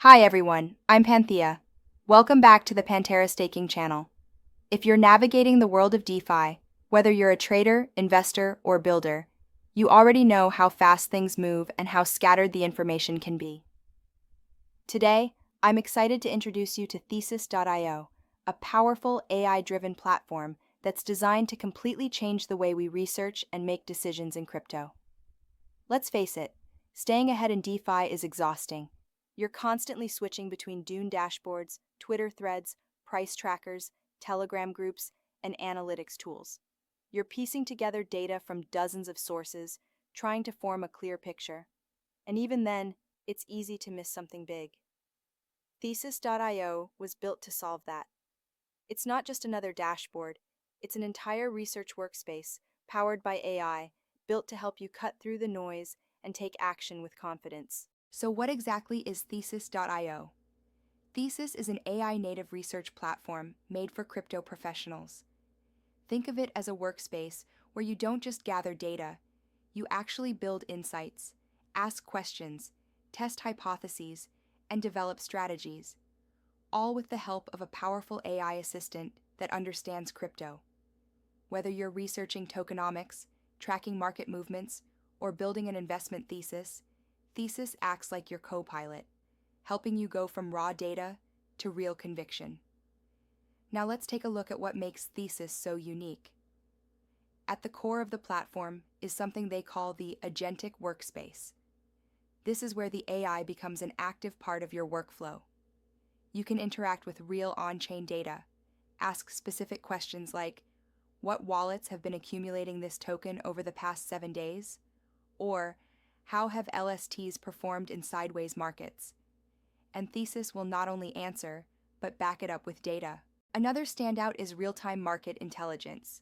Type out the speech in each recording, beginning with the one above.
Hi everyone, I'm Panthea. Welcome back to the Pantera Staking channel. If you're navigating the world of DeFi, whether you're a trader, investor, or builder, you already know how fast things move and how scattered the information can be. Today, I'm excited to introduce you to Thesis.io, a powerful AI-driven platform that's designed to completely change the way we research and make decisions in crypto. Let's face it, staying ahead in DeFi is exhausting. You're constantly switching between Dune dashboards, Twitter threads, price trackers, Telegram groups, and analytics tools. You're piecing together data from dozens of sources, trying to form a clear picture. And even then, it's easy to miss something big. Thesis.io was built to solve that. It's not just another dashboard, it's an entire research workspace powered by AI, built to help you cut through the noise and take action with confidence. So what exactly is Thesis.io? Thesis is an AI-native research platform made for crypto professionals. Think of it as a workspace where you don't just gather data, you actually build insights, ask questions, test hypotheses, and develop strategies, all with the help of a powerful AI assistant that understands crypto. Whether you're researching tokenomics, tracking market movements, or building an investment thesis, Thesis acts like your co-pilot, helping you go from raw data to real conviction. Now let's take a look at what makes Thesis so unique. At the core of the platform is something they call the agentic workspace. This is where the AI becomes an active part of your workflow. You can interact with real on-chain data, ask specific questions like, what wallets have been accumulating this token over the past 7 days? Or, how have LSTs performed in sideways markets? And Thesis will not only answer, but back it up with data. Another standout is real-time market intelligence.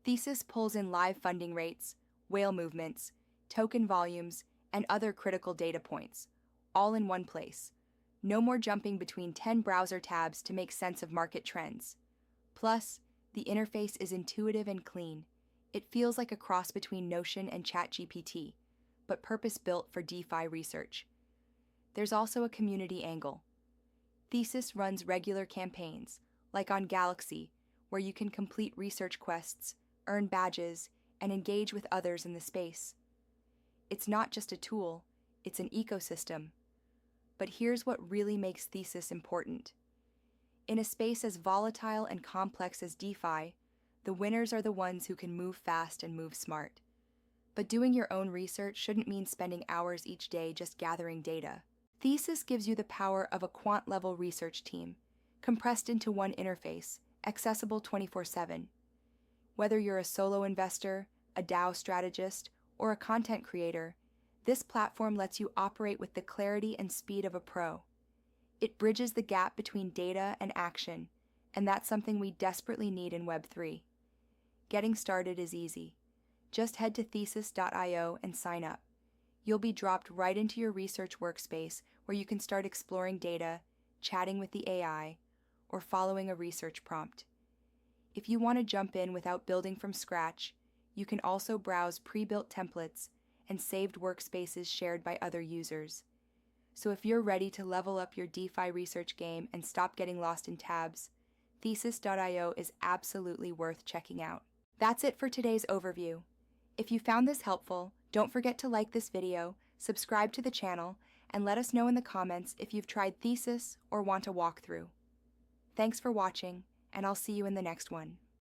Thesis pulls in live funding rates, whale movements, token volumes, and other critical data points, all in one place. No more jumping between 10 browser tabs to make sense of market trends. Plus, the interface is intuitive and clean. It feels like a cross between Notion and ChatGPT, but purpose-built for DeFi research. There's also a community angle. Thesis runs regular campaigns, like on Galaxy, where you can complete research quests, earn badges, and engage with others in the space. It's not just a tool, it's an ecosystem. But here's what really makes Thesis important. In a space as volatile and complex as DeFi, the winners are the ones who can move fast and move smart. But doing your own research shouldn't mean spending hours each day just gathering data. Thesis gives you the power of a quant-level research team, compressed into one interface, accessible 24/7. Whether you're a solo investor, a DAO strategist, or a content creator, this platform lets you operate with the clarity and speed of a pro. It bridges the gap between data and action, and that's something we desperately need in Web3. Getting started is easy. Just head to Thesis.io and sign up. You'll be dropped right into your research workspace where you can start exploring data, chatting with the AI, or following a research prompt. If you want to jump in without building from scratch, you can also browse pre-built templates and saved workspaces shared by other users. So if you're ready to level up your DeFi research game and stop getting lost in tabs, Thesis.io is absolutely worth checking out. That's it for today's overview. If you found this helpful, don't forget to like this video, subscribe to the channel, and let us know in the comments if you've tried Thesis or want a walkthrough. Thanks for watching, and I'll see you in the next one.